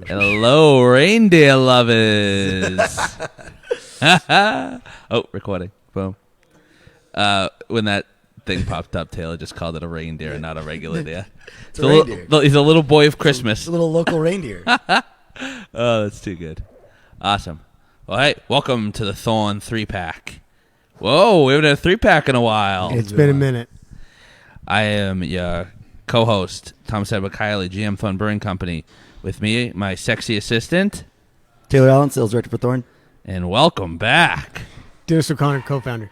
Hello, reindeer lovers. Oh, recording. Boom. When that thing popped up, Taylor just called it a reindeer and not a regular deer. It's a reindeer. He's a little boy of Christmas. It's a little local reindeer. Oh, that's too good. Awesome. Well, hey, welcome to the Thorn 3-pack. Whoa, we haven't had a 3-pack in a while. It's been a minute. I am your co-host, Tom Kiely, GM Thorn Brewing Company. With me, my sexy assistant. Taylor Allen, Sales Director for Thorn. And welcome back, Dennis O'Connor, co-founder.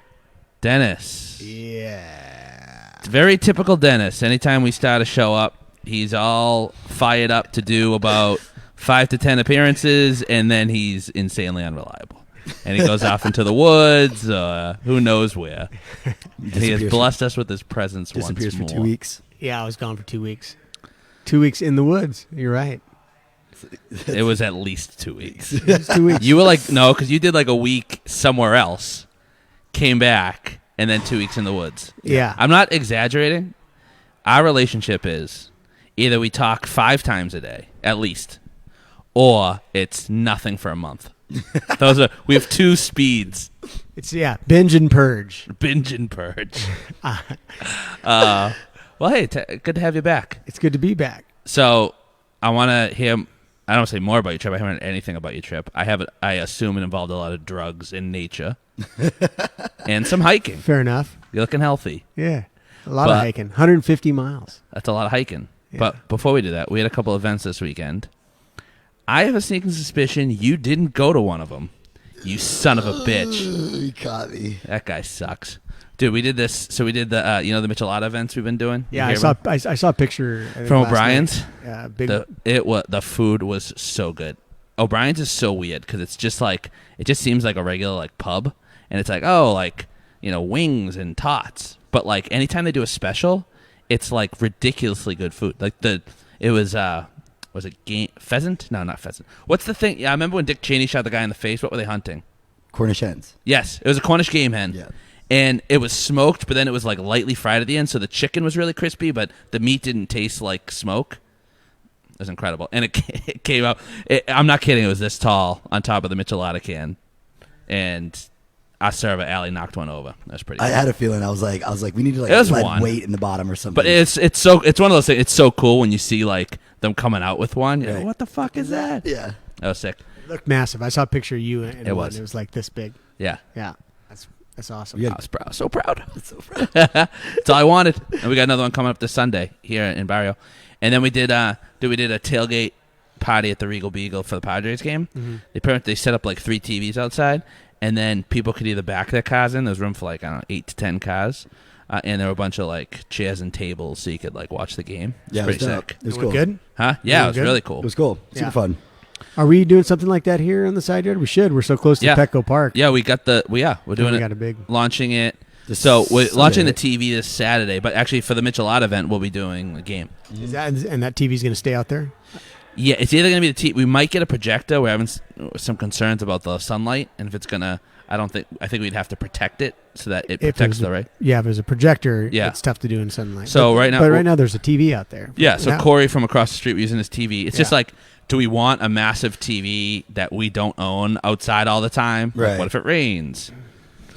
Dennis. Yeah. It's very typical Dennis. Anytime we start a show up, he's all fired up to do about 5 to 10 appearances, and then he's insanely unreliable. And he goes off into the woods, who knows where. He has blessed us with his presence once more. Disappears for 2 weeks. Yeah, I was gone for 2 weeks. 2 weeks in the woods. You're right. It was at least 2 weeks. It was 2 weeks. You were like, no, because you did like a week somewhere else, came back, and then 2 weeks in the woods. Yeah. I'm not exaggerating. Our relationship is either we talk 5 times a day, at least, or it's nothing for a month. We have 2 speeds. It's, binge and purge. Binge and purge. Well, hey, good to have you back. It's good to be back. So I want to hear, I don't want to say more about your trip. I haven't heard anything about your trip. I assume it involved a lot of drugs in nature and some hiking. Fair enough. You're looking healthy. Yeah. A lot of hiking. 150 miles. That's a lot of hiking. Yeah. But before we do that, we had a couple events this weekend. I have a sneaking suspicion you didn't go to one of them. You son of a bitch. You caught me. That guy sucks. Dude, we did this. So we did the the Michelada events we've been doing. Yeah, I saw a picture from O'Brien's. Yeah, big. The food was so good. O'Brien's is so weird because it's just like it just seems like a regular like pub, and it's like wings and tots. But like anytime they do a special, it's like ridiculously good food. Like was it pheasant? No, not pheasant. What's the thing? Yeah, I remember when Dick Cheney shot the guy in the face. What were they hunting? Cornish hens. Yes, it was a Cornish game hen. Yeah. And it was smoked, but then it was like lightly fried at the end, so the chicken was really crispy, but the meat didn't taste like smoke. It was incredible. And it came out, I'm not kidding, it was this tall on top of the Michelada can. And our server, Allie, knocked one over. That was pretty cool. I had a feeling. I was like, we need to lead weight in the bottom or something. But it's one of those things. It's so cool when you see like them coming out with one. You're like, what the fuck is that? Yeah. That was sick. It looked massive. I saw a picture of you in it one. was. It was like this big. Yeah. Yeah. That's awesome. I was proud. So proud. So proud. That's all I wanted. And we got another one coming up this Sunday here in Barrio. And then we did a tailgate party at the Regal Beagle for the Padres game. Mm-hmm. They set up like 3 TVs outside, and then people could either back their cars in. There was room for like 8 to 10 cars, and there were a bunch of like chairs and tables so you could like watch the game. Yeah, it was pretty sick. It was cool. Good? Huh? Yeah, it was really cool. It was cool. Super fun. Are we doing something like that here on the side yard? We should. We're so close to Petco Park. Yeah, we got we're doing we it. Got a big launching it. So we're launching the TV this Saturday, but actually for the Michelada event, we'll be doing a game. Is that TV's going to stay out there? Yeah, it's either going to be the TV. We might get a projector. We're having some concerns about the sunlight, and if it's going to, I think we'd have to protect it so that it protects the right. Yeah, if there's a projector, it's tough to do in sunlight. So right now there's a TV out there. Yeah, so Corey from across the street was using his TV. It's just like, do we want a massive TV that we don't own outside all the time? Right. Like, what if it rains?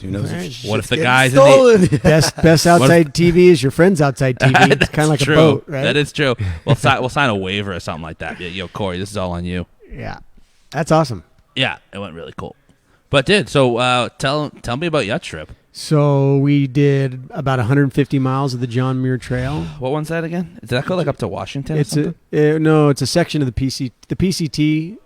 Who knows? What if the guys stolen? in the best outside TV is your friend's outside TV. It's kind of like true. A boat, right? That is true. We'll sign a waiver or something like that. Yo, Corey, this is all on you. Yeah, that's awesome. Yeah, it went really cool. But so tell me about your trip. So we did about 150 miles of the John Muir Trail. What one's that again? Did that go like up to Washington? It's it's a section of the PCT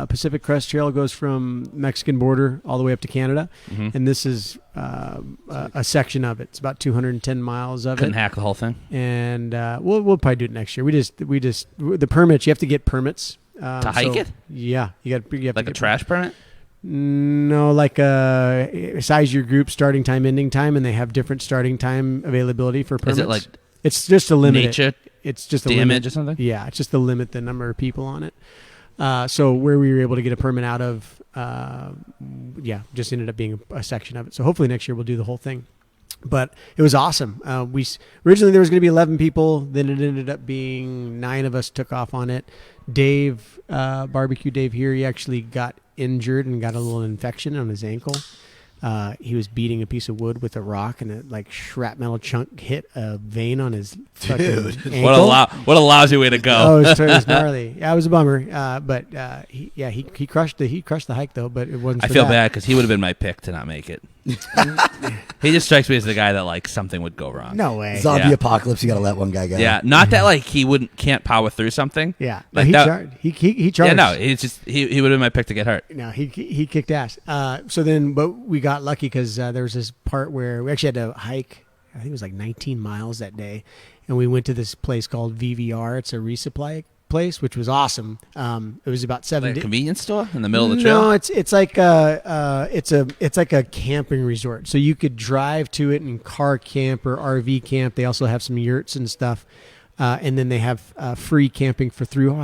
Pacific Crest Trail goes from Mexican border all the way up to Canada, and this is a section of it. It's about 210 miles of Couldn't hack the whole thing, and we'll probably do it next year. We just the permits. You have to get permits to hike it. Yeah, you have like a trash permit. No, like size your group, starting time, ending time, and they have different starting time availability for permits. Is it like it's just a limit? Nature it's just a damage limit. Or something? Yeah, it's just to limit the number of people on it. So where we were able to get a permit out of, just ended up being a section of it. So hopefully next year we'll do the whole thing. But it was awesome. Originally there was going to be 11 people. Then it ended up being 9 of us took off on it. Dave, Barbecue Dave here, he actually got injured and got a little infection on his ankle. He was beating a piece of wood with a rock, and a shrapnel chunk hit a vein on his fucking ankle. What a lousy way to go. Oh, it was gnarly. Yeah, it was a bummer. But he crushed the hike though. But it wasn't. I feel bad because he would have been my pick to not make it. He just strikes me as the guy that something would go wrong. No way. Zombie apocalypse. You got to let one guy go. Yeah, not that he can't power through something. Yeah, he charged. Yeah, no, it's just he would have been my pick to get hurt. No, he kicked ass. So then, but we got lucky because there was this part where we actually had to hike. I think it was 19 miles that day, and we went to this place called VVR. It's a resupply place, which was awesome. It was about 7 days. A convenience store in the middle of the trail. No, it's like a camping resort. So you could drive to it and car camp or RV camp. They also have some yurts and stuff. And then they have free camping for through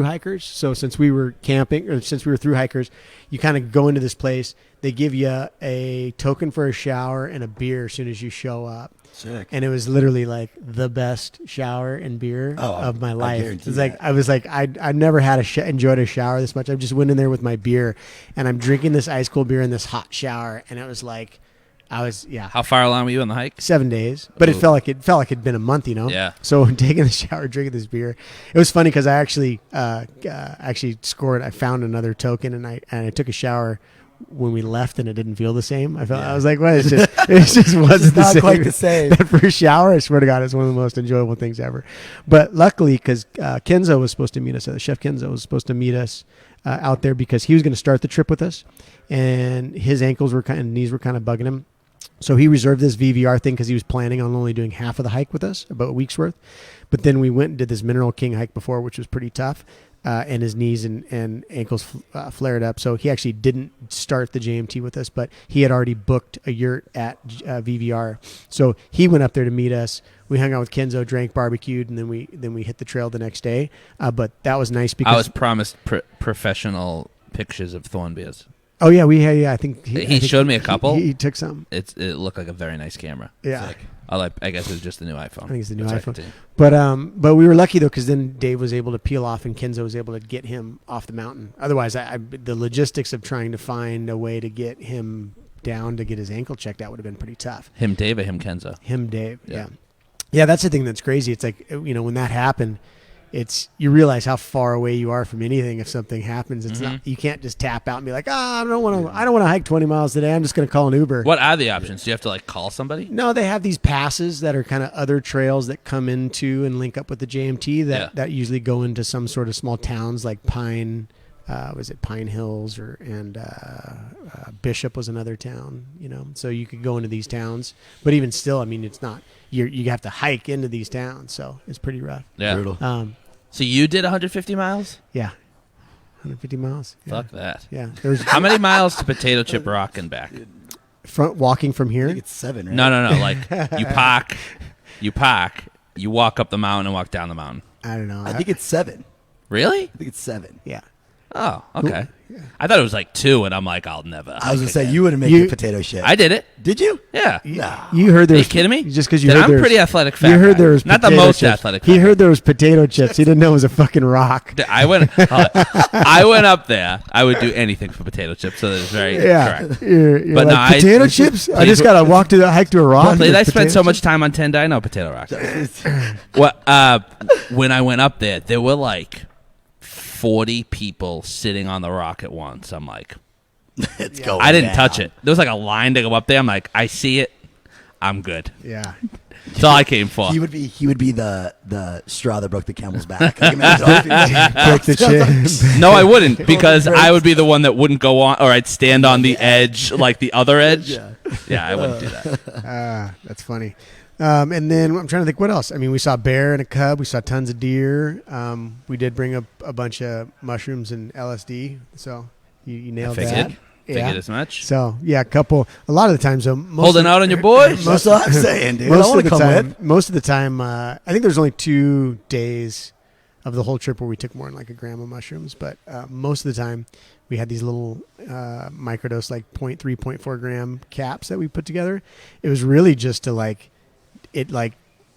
hikers. So since we were through hikers, you kind of go into this place. They give you a token for a shower and a beer as soon as you show up. Sick. And it was literally the best shower and beer of my life. It's that. I was I never had enjoyed a shower this much. I just went in there with my beer, and I'm drinking this ice cold beer in this hot shower, and it was How far along were you on the hike? 7 days, but it felt like it'd been a month, Yeah. So taking the shower, drinking this beer, it was funny because I actually scored. I found another token, and I took a shower when we left, and it didn't feel the same. I was like, "What? It just wasn't not quite the same." That first shower, I swear to God, it's one of the most enjoyable things ever. But luckily, because Kenzo was supposed to meet us, Chef Kenzo was supposed to meet us out there because he was going to start the trip with us, and his ankles knees were kind of bugging him. So he reserved this VVR thing because he was planning on only doing half of the hike with us, about a week's worth. But then we went and did this Mineral King hike before, which was pretty tough. And his knees and ankles flared up. So he actually didn't start the JMT with us, but he had already booked a yurt at VVR. So he went up there to meet us. We hung out with Kenzo, drank, barbecued, and then we hit the trail the next day. But that was nice because I was promised professional pictures of Thorn beers. Oh yeah. I think he showed me a couple. He took some. It looked like a very nice camera. Yeah. Sick. I guess it was just the new iPhone. I think it's the new iPhone. But we were lucky though because then Dave was able to peel off and Kenzo was able to get him off the mountain. Otherwise, the logistics of trying to find a way to get him down to get his ankle checked out would have been pretty tough. Him Dave or him Kenzo? Him Dave. Yeah. That's the thing that's crazy. It's like when that happened. You realize how far away you are from anything if something happens. It's not, you can't just tap out and be like, I don't want to hike 20 miles today. I'm just going to call an Uber. What are the options? Do you have to call somebody? No, they have these passes that are kind of other trails that come into and link up with the JMT that usually go into some sort of small towns like Pine Hills and Bishop was another town, so you could go into these towns, but even still, it's not, you have to hike into these towns. So it's pretty rough. Yeah. Brutal. So you did 150 miles? Yeah. 150 miles. Yeah. Fuck that. Yeah. How many miles to Potato Chip Rock and back? Walking from here? I think it's 7, right? No. You park, you walk up the mountain and walk down the mountain. I don't know. I think it's 7. Really? I think it's 7. Yeah. Oh, okay. Yeah. I thought it was 2, and I'm like, I'll never. I was going to say, you wouldn't make a potato chip. I did it. Did you? Yeah. No. You heard there Are was... you kidding me? Just because you heard I'm pretty athletic fat You heard guy. there was not the most athletic. He heard there was potato chips. He didn't know it was a fucking rock. I went up there. I would do anything for potato chips, so that is very correct. You're but like, potato chips? I just got to walk to the hike to a rock. I spent so much time on Tendai, I know potato rock. When I went up there, there were 40 people sitting on the rock at once. I'm like, it's going I didn't down. touch it. There was a line to go up there. I'm like, I see it. I'm good. Yeah. That's all I came for. He would be the straw that broke the camel's back. Break the chip. No, I wouldn't, because I would be the one that wouldn't go on, or I'd stand on the edge, like the other edge. Yeah, I wouldn't do that. That's funny. And then I'm trying to think what else. We saw a bear and a cub. We saw tons of deer. We did bring a bunch of mushrooms and LSD. So you nailed that. Figured as much. So a lot of the time. So holding out on your boys. That's what I'm saying, dude. I want to come with. Most of the time, I think there's only 2 days of the whole trip where we took more than like a gram of mushrooms. But most of the time, we had these little microdose, like 0.3, 0.4 gram caps that we put together. It was really just to like, it like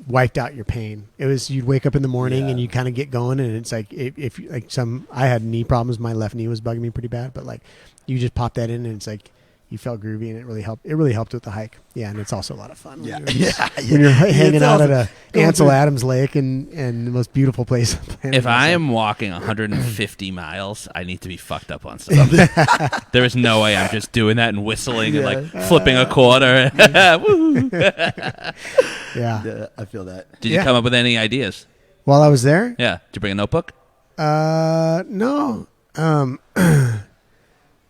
wiped out your pain. It was, you'd wake up in the morning and you kind of get going, and it's like, if you, like I had knee problems. My left knee was bugging me pretty bad, but like you just pop that in and it's like, you felt groovy, and it really helped. It really helped with the hike. Yeah, and it's also a lot of fun. When you're hanging out at a Ansel Adams Lake and the most beautiful place. If I am walking 150 miles, I need to be fucked up on something. There is no way I'm just doing that and whistling and like flipping a quarter. Woo! Yeah, I feel that. Did you come up with any ideas? While I was there? Yeah. Did you bring a notebook? No.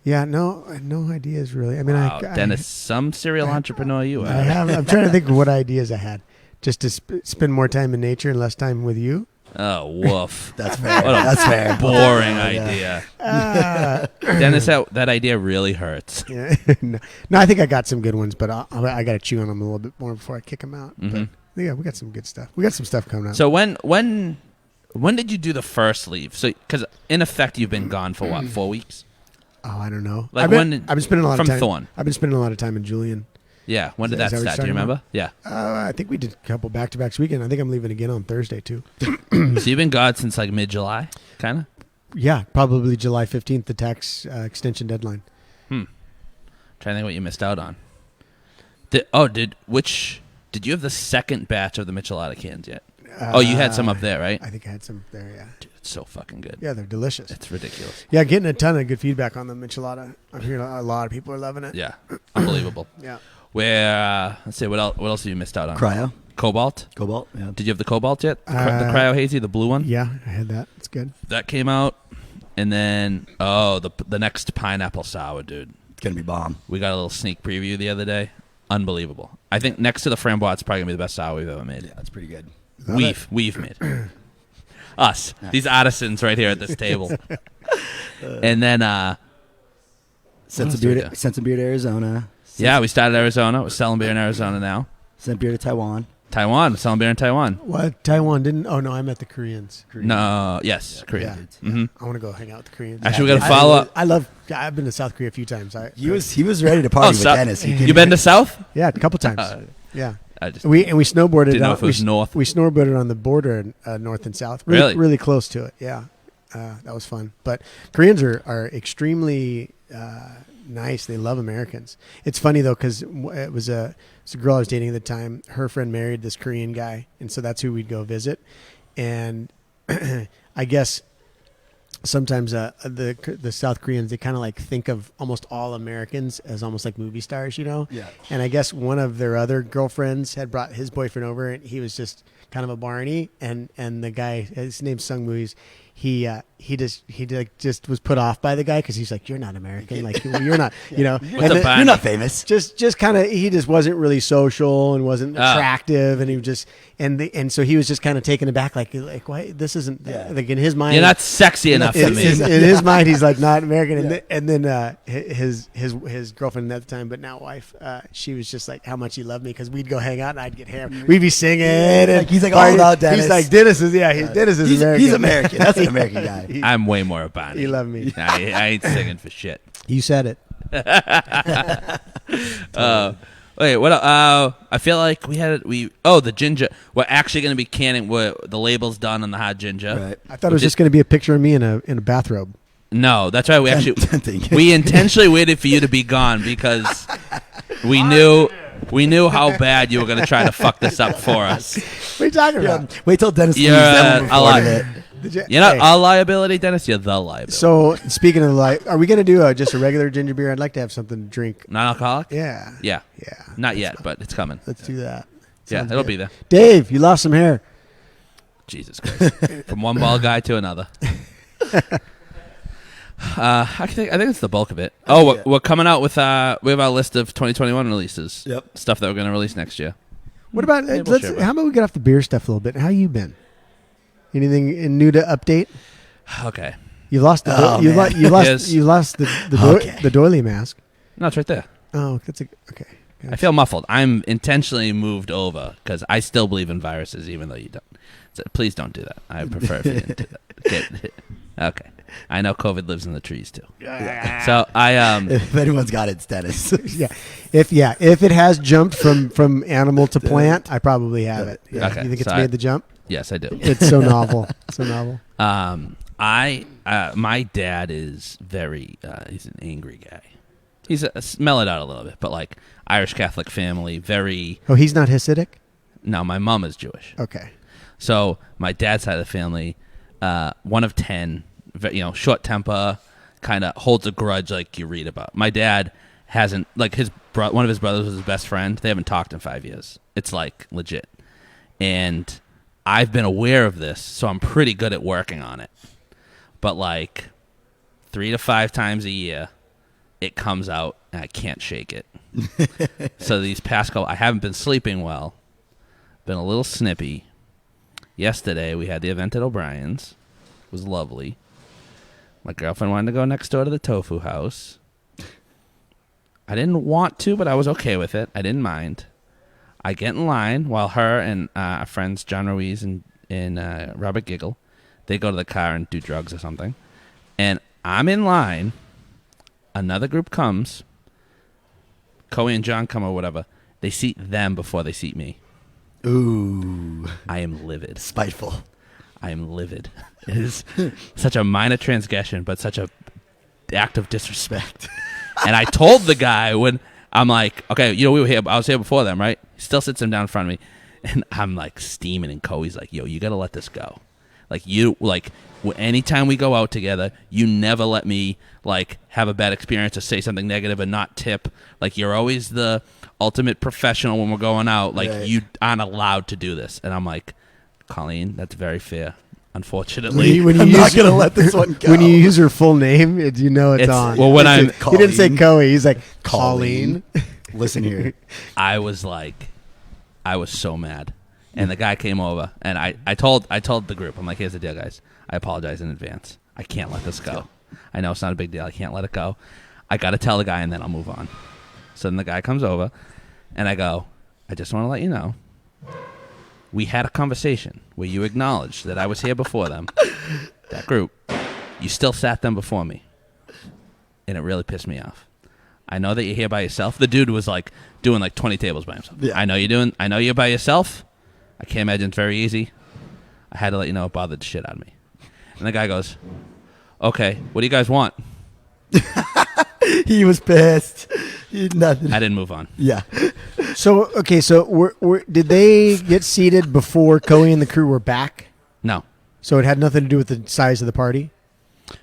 Yeah, no ideas really. I mean, wow, Dennis, some serial entrepreneur you are. I have. I'm trying to think of what ideas I had, just to spend more time in nature and less time with you. Oh, woof. That's fair. That's fair. Boring idea. Dennis, that idea really hurts. Yeah. No, I think I got some good ones, but I got to chew on them a little bit more before I kick them out. Mm-hmm. But yeah, we got some good stuff. We got some stuff coming out. So when did you do the first leave? So because in effect you've been gone for what, 4 weeks? Oh, I don't know. Like I've been spending a lot of time from Thorn. I've been spending a lot of time in Julian. Yeah. When did that what you're start? Do you talking remember? about? Yeah. I think we did a couple back-to-backs weekend. I think I'm leaving again on Thursday too. So you've been gone since like mid-July, kind of? Yeah, probably July 15th, the tax extension deadline. Trying to think what you missed out on. Did you have the second batch of the Michelada cans yet? You had some up there, right? I think I had some up there, yeah. Dude, it's so fucking good. Yeah, they're delicious. It's ridiculous. Yeah, getting a ton of good feedback on the Michelada. I'm hearing a lot of people are loving it. Yeah. Unbelievable. Yeah. Where, let's see, what else have you missed out on? Cryo. Cobalt? Cobalt, yeah. Did you have the Cobalt yet? The Cryo Hazy, the blue one? Yeah, I had that. It's good. That came out. And then, the next pineapple sour, dude. It's going to be bomb. We got a little sneak preview the other day. Unbelievable. I think next to the framboise, it's probably going to be the best sour we've ever made. Yeah, it's pretty good. We've made. Us. These artisans right here at this table. And then, Sent some beer to Arizona. Yeah, we started Arizona. We're selling beer in Arizona now. Sent beer to Taiwan. We're selling beer in Taiwan. What? Taiwan didn't? Oh, no, I met the Koreans. No, yes, Korea. Yeah. Mm-hmm. I want to go hang out with the Koreans. Actually, we got to follow up. I've been to South Korea a few times. He was ready to party with Dennis. You been to South? Yeah, a couple times. Yeah. We snowboarded. Didn't know if it was north. We snowboarded on the border, north and south. Really close to it. Yeah, that was fun. But Koreans are extremely nice. They love Americans. It's funny though because it was a girl I was dating at the time. Her friend married this Korean guy, and so that's who we'd go visit. And I guess sometimes the South Koreans, they kind of like think of almost all Americans as almost like movie stars, you know? Yeah. And I guess one of their other girlfriends had brought his boyfriend over, and he was just kind of a Barney, and the guy, his name's Sung Moo, he just was put off by the guy because he's like, you're not American, like you're not, you know, you're not famous. Just kind of, he just wasn't really social and wasn't attractive, and he was just and so he was just kind of taken aback, like why this isn't like in his mind, you're not sexy enough for me. In his mind, he's like not American, and then his girlfriend at the time, but now wife, she was just like how much he loved me because we'd go hang out and I'd get hammered. We'd be singing, and he's like all about Dennis. He's like Dennis is American. He's American. That's an American guy. I'm way more a Bonnie. He loved me. I ain't singing for shit. You said it. Wait, what? I feel like the ginger. We're actually going to be canning. The label's done on the hot ginger. Right. I thought it was just going to be a picture of me in a bathrobe. No, that's right. We intentionally waited for you to be gone because we knew how bad you were going to try to fuck this up for us. What are you talking about? Wait till Dennis leaves. You're not a liability, Dennis. You're the liability. So speaking of are we going to do just a regular ginger beer? I'd like to have something to drink. Non-alcoholic? Yeah. Not yet, but it's coming. Let's do that. Sounds it'll be there. Dave, you lost some hair. Jesus Christ! From one bald guy to another. I think it's the bulk of it. We're coming out with we have our list of 2021 releases. Yep. Stuff that we're going to release next year. What about how about we get off the beer stuff a little bit? How you been? Anything new to update? Okay. You lost the the doily mask. No, it's right there. Oh, okay. I feel muffled. I'm intentionally moved over because I still believe in viruses, even though you don't. So please don't do that. I prefer if you didn't do that. Okay. I know COVID lives in the trees too. So If anyone's got it, it's Dennis. If it has jumped from animal to plant, I probably have it. Yeah. Okay, You think it's so made the jump? yes, I do. It's so novel. So novel. My dad is very he's an angry guy. He's mellowed out a little bit, but like Irish Catholic family, very. Oh, he's not Hasidic? No, my mom is Jewish. Okay. So my dad's side of the family, one of 10, short temper, kind of holds a grudge like you read about. My dad hasn't, like one of his brothers was his best friend. They haven't talked in 5 years. It's like legit. And I've been aware of this, so I'm pretty good at working on it. But like 3 to 5 times a year, it comes out and I can't shake it. So these past couple, I haven't been sleeping well, been a little snippy. Yesterday, we had the event at O'Brien's. It was lovely. My girlfriend wanted to go next door to the tofu house. I didn't want to, but I was okay with it. I didn't mind. I get in line while her and our friends John Ruiz and Robert Giggle, they go to the car and do drugs or something. And I'm in line. Another group comes. Coey and John come or whatever. They seat them before they seat me. Ooh. I am livid. Spiteful. I am livid. It is such a minor transgression, but such a act of disrespect. And I told the guy when I'm like, okay, we were here. I was here before them, right? He still sits him down in front of me, and I'm like steaming. And Coey's like, yo, you got to let this go. Anytime we go out together, you never let me have a bad experience or say something negative and not tip. Like, you're always the ultimate professional when we're going out. Like, you aren't allowed to do this. And I'm like, Colleen, that's very fair. Unfortunately, I'm not going to let this one go. When you use her full name, it's on. Well, when he didn't say Coey. He's like, Colleen. Listen here. I was so mad. And the guy came over, and I told the group, I'm like, here's the deal, guys. I apologize in advance. I can't let this go. I know it's not a big deal. I can't let it go. I got to tell the guy, and then I'll move on. So then the guy comes over, and I go, I just want to let you know, we had a conversation where you acknowledged that I was here before them, that group. You still sat them before me, and it really pissed me off. I know that you're here by yourself. The dude was doing 20 tables by himself. Yeah. I know you're by yourself. I can't imagine it's very easy. I had to let you know it bothered the shit out of me. And the guy goes, okay, what do you guys want? He was pissed. He had nothing. I didn't move on. Yeah. So did they get seated before Coey and the crew were back? No. So it had nothing to do with the size of the party?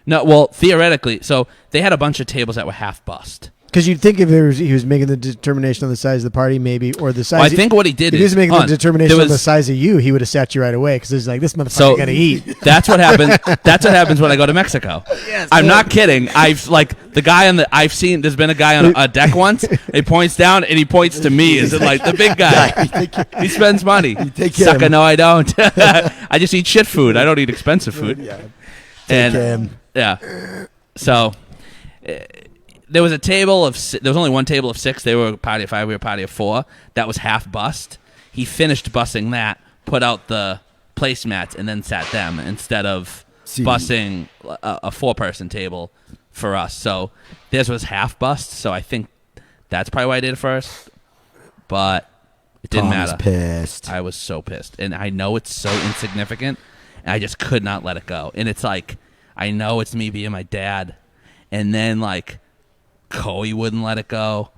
No, well, theoretically, so they had a bunch of tables that were half bust. Because you'd think if he was making the determination on the size of the party, maybe, or the size. Well, I think what he did if he was making the determination on the size of you, he would have sat you right away because it's like, this motherfucker got to eat. That's what happens. That's what happens when I go to Mexico. Yes, I'm not kidding. I've there's been a guy on a deck once. He points down and he points to me. Is it like the big guy? He spends money. Sucker, no, I don't. I just eat shit food. I don't eat expensive food. Yeah. Yeah. So. There was there was only one table of 6. They were a party of 5. We were a party of 4. That was half bust. He finished bussing that, put out the placemats, and then sat them instead of bussing a 4-person table for us. So theirs was half bust. So I think that's probably why I did it first. But it didn't matter. Pissed. I was so pissed. And I know it's so insignificant, and I just could not let it go. And it's like, I know it's me being my dad. And then, Coey wouldn't let it go,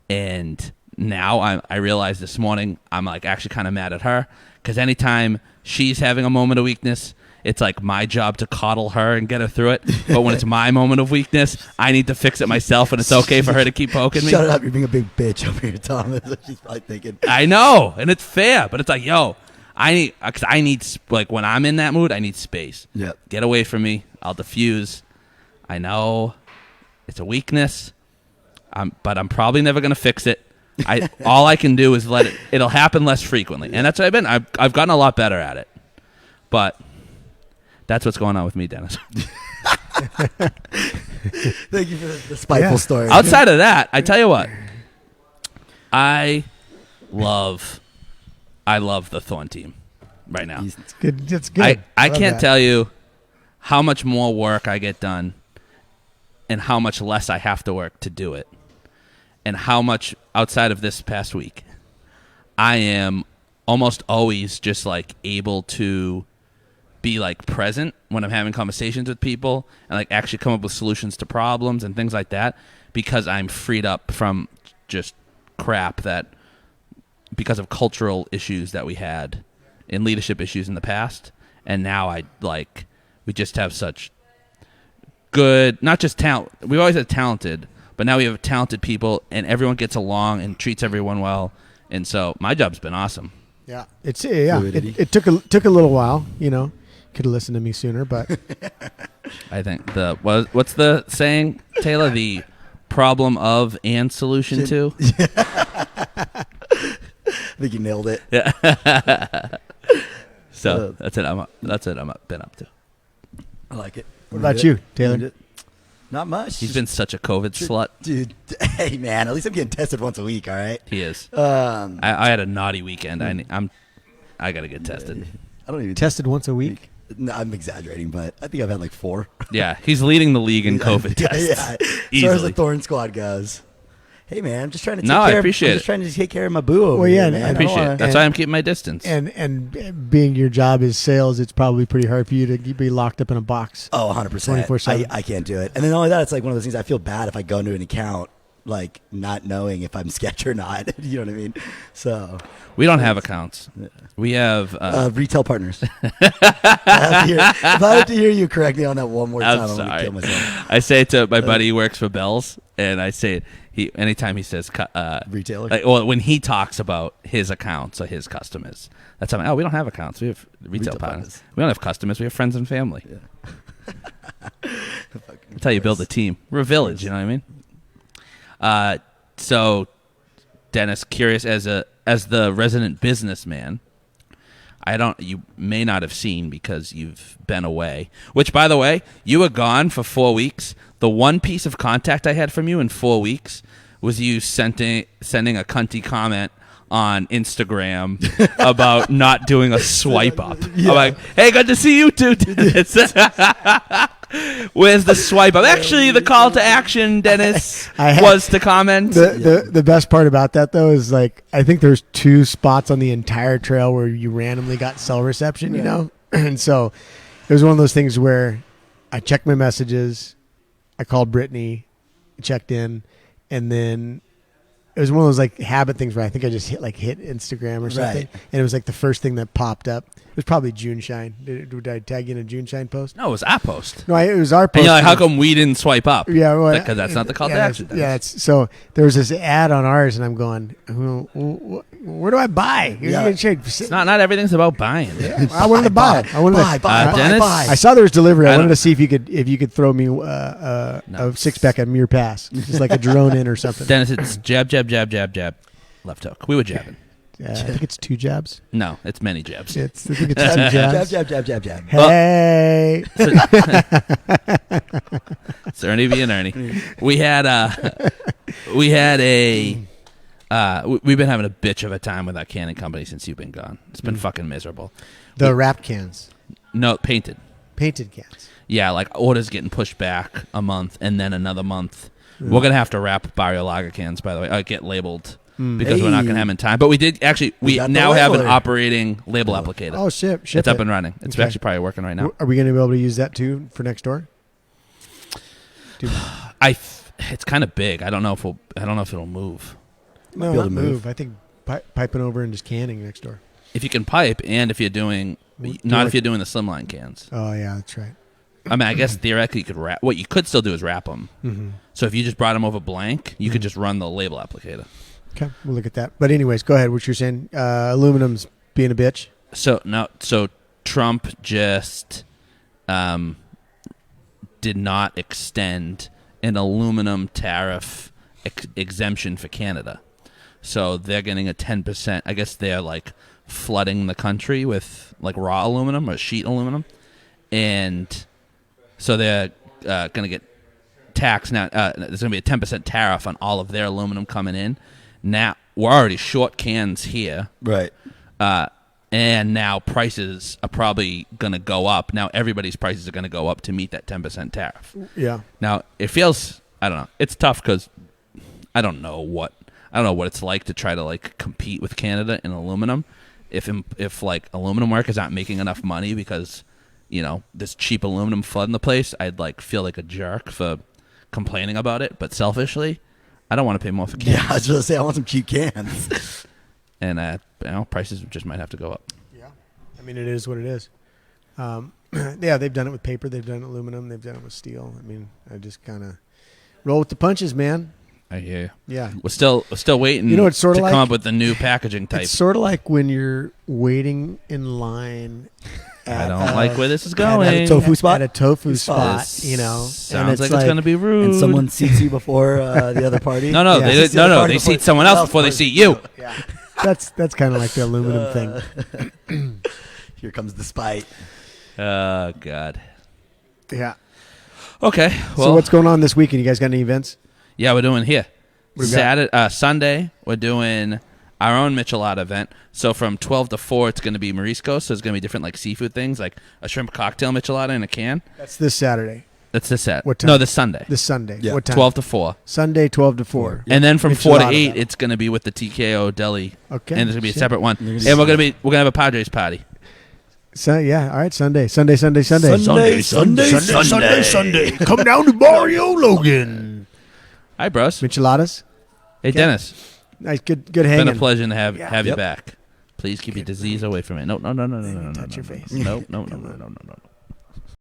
and now I realized this morning I'm actually kind of mad at her because anytime she's having a moment of weakness, it's my job to coddle her and get her through it. But when it's my moment of weakness, I need to fix it myself, and it's okay for her to keep poking me. Shut up! You're being a big bitch over here, Tom. That's what she's probably thinking. I know, and it's fair, but it's I need when I'm in that mood, I need space. Yeah, get away from me. I'll diffuse. I know it's a weakness. But I'm probably never going to fix it. All I can do is let it. It'll happen less frequently, and that's what I've been. I've gotten a lot better at it, but that's what's going on with me, Dennis. Thank you for the spiteful story. Outside of that, I tell you what, I love the Thorn team right now. It's good. It's good. I love can't that. tell you how much more work I get done and how much less I have to work to do it. And how much outside of this past week, I am almost always just like able to be like present when I'm having conversations with people and like actually come up with solutions to problems and things like that because I'm freed up from just crap that because of cultural issues that we had and leadership issues in the past. And now we just have such good, not just talent. We've always had talented, but now we have talented people and everyone gets along and treats everyone well. And so my job's been awesome. Yeah, it took a little while. Could have listened to me sooner, but I think what's the saying, Taylor? The problem of and solution to. I think you nailed it. Yeah. So that's it. I'm been up to. I like it. what about you, Taylor? Not much. He's been such a COVID slut. Dude, hey, man, at least I'm getting tested once a week, all right? He is. I I had a naughty weekend. I gotta get tested. don't even Tested once a week. No, I'm exaggerating, but I think I've had like 4. Yeah, he's leading the league in COVID tests. Yeah. As far as Easily. the Thorn squad goes. Hey, man, I'm just trying to take No, care I appreciate I'm it. just trying to take care of my boo over Well, yeah, here, and man. I I appreciate don't it. That's why I'm keeping my distance. And being your job is sales, it's probably pretty hard for you to be locked up in a box. Oh, 100%. 24/7. I can't do it. And then not only that, it's like one of those things I feel bad if I go into an account, like not knowing if I'm sketch or not. You know what I mean? So We don't have accounts. We have. retail partners. If I have to hear you correct me on that one more time, I'm I'm going to sorry. kill myself. I say it to my buddy who works for Bell's, and I say anytime he says Retailer. when he talks about his accounts or his customers, that's how we don't have accounts. We have retail partners. We don't have customers. We have friends and family. Yeah. That's how you build a team. We're a village. You know what I mean? So, Dennis, curious as the resident businessman, you may not have seen because you've been away. Which, by the way, you were gone for 4 weeks. The one piece of contact I had from you in 4 weeks was you sending a cunty comment on Instagram about not doing a swipe up. Yeah. I'm like, hey, good to see you too, Dennis. Where's the swipe up? Actually, the call to action, Dennis, was to comment. The best part about that though is like I think there's 2 spots on the entire trail where you randomly got cell reception, you know, and so it was one of those things where I checked my messages, I called Brittany, checked in, and then it was one of those like habit things where I think I just hit Instagram or something, Right. and it was like the first thing that popped up. It was probably June Shine. Did I tag you in a June Shine post? No, it was our post. No, it was our post. And you're like, how come we didn't swipe up? Yeah, well, Because that's not the call to yeah, action. Yeah, so there was this ad on ours, and I'm going, where do I buy? Yeah. It's not everything's about buying. I wanted to buy it. I wanted buy, Dennis? I saw there was delivery. I I wanted don't- to see if you could throw me a 6-pack of Muir Pass, just like a drone in or something. Dennis, it's jab, jab, jab, jab, jab, left hook. We were jabbing. I think it's 2 jabs. No, it's many jabs. I think it's 2 jabs. Jab. Hey, It's Ernie being Ernie. We've been having a bitch of a time with our canning company since you've been gone. It's been fucking miserable. the wrap cans, No, painted. painted cans. Yeah, like orders getting pushed back a month and then another month. We're gonna have to wrap Barrio Lager cans, by the way. Get labeled because we're not gonna have them in time. But we did actually. We got the now have an labeler. operating label applicator. Oh shit! It's up and running. It's Okay. actually probably working right now. Are we going to be able to use that too for next door? Dude, It's kind of big. I don't know if it'll move. no, be able not to move. move. I think piping over and just canning next door. If you can pipe, and if you're doing, if you're doing the slimline cans. Oh yeah, that's right. I mean, I guess theoretically you could wrap. What you could still do is wrap them. Mm-hmm. So if you just brought them over blank, you could just run the label applicator. Okay, we'll look at that. But anyways, go ahead. What you're saying? Aluminum's being a bitch. So Trump just did not extend an aluminum tariff exemption for Canada. So they're getting a 10%. I guess they're like flooding the country with like raw aluminum or sheet aluminum, and so they're going to get taxed now. There's going to be a 10% tariff on all of their aluminum coming in. Now, we're already short cans here. Right. And now prices are probably going to go up. Now everybody's prices are going to go up to meet that 10% tariff. Yeah. Now it feels, I don't know. It's tough because I don't know what it's like to try to like compete with Canada in aluminum. If like aluminum workers aren't making enough money because, you know, this cheap aluminum flooding the place, I'd like feel like a jerk for complaining about it. But selfishly, I don't want to pay more for cans. Yeah, I was going to say I want some cheap cans. And you know, prices just might have to go up. Yeah. I mean, it is what it is. Yeah, they've done it with paper. They've done it with aluminum. They've done it with steel. I mean, I just kind of roll with the punches, man. I hear you. Yeah. We're still waiting, You know, it's sorta to like- come up with the new packaging type. It's sort of like when you're waiting in line I don't like where this is At going. a tofu spot? at a tofu spot. spot, you know. Sounds like it's going to be rude. And someone seats you before the other party. No, Yeah. they Seats the other party They before seat someone else someone before they else seat you. Yeah. That's kind of like the aluminum thing. Here comes the spite. Oh God. Yeah. Okay. Well, So what's going on this weekend? You guys got any events? yeah, we're doing here. What do we got? Sunday, we're doing our own Michelada event. So from 12 to 4, it's going to be Marisco. So it's going to be different like seafood things, like a shrimp cocktail Michelada in a can. That's this Saturday. That's the set. What time? No, this Sunday. This Sunday. Yeah. What time? 12 to 4. Sunday, 12 to 4. And then from 4 to Michelada 8, event. it's going to be with the TKO Deli. Okay. And there's going to be a Shit. separate one. You're And gonna we're going to have a Padres party. So yeah, all right. Sunday. Sunday. Come down to Barrio Logan. Hi, bros. Micheladas. Hey, Okay. Dennis. Nice, good It's been hanging. a pleasure to have you Yep. back. Please keep your disease away from it. No. Touch your face. No.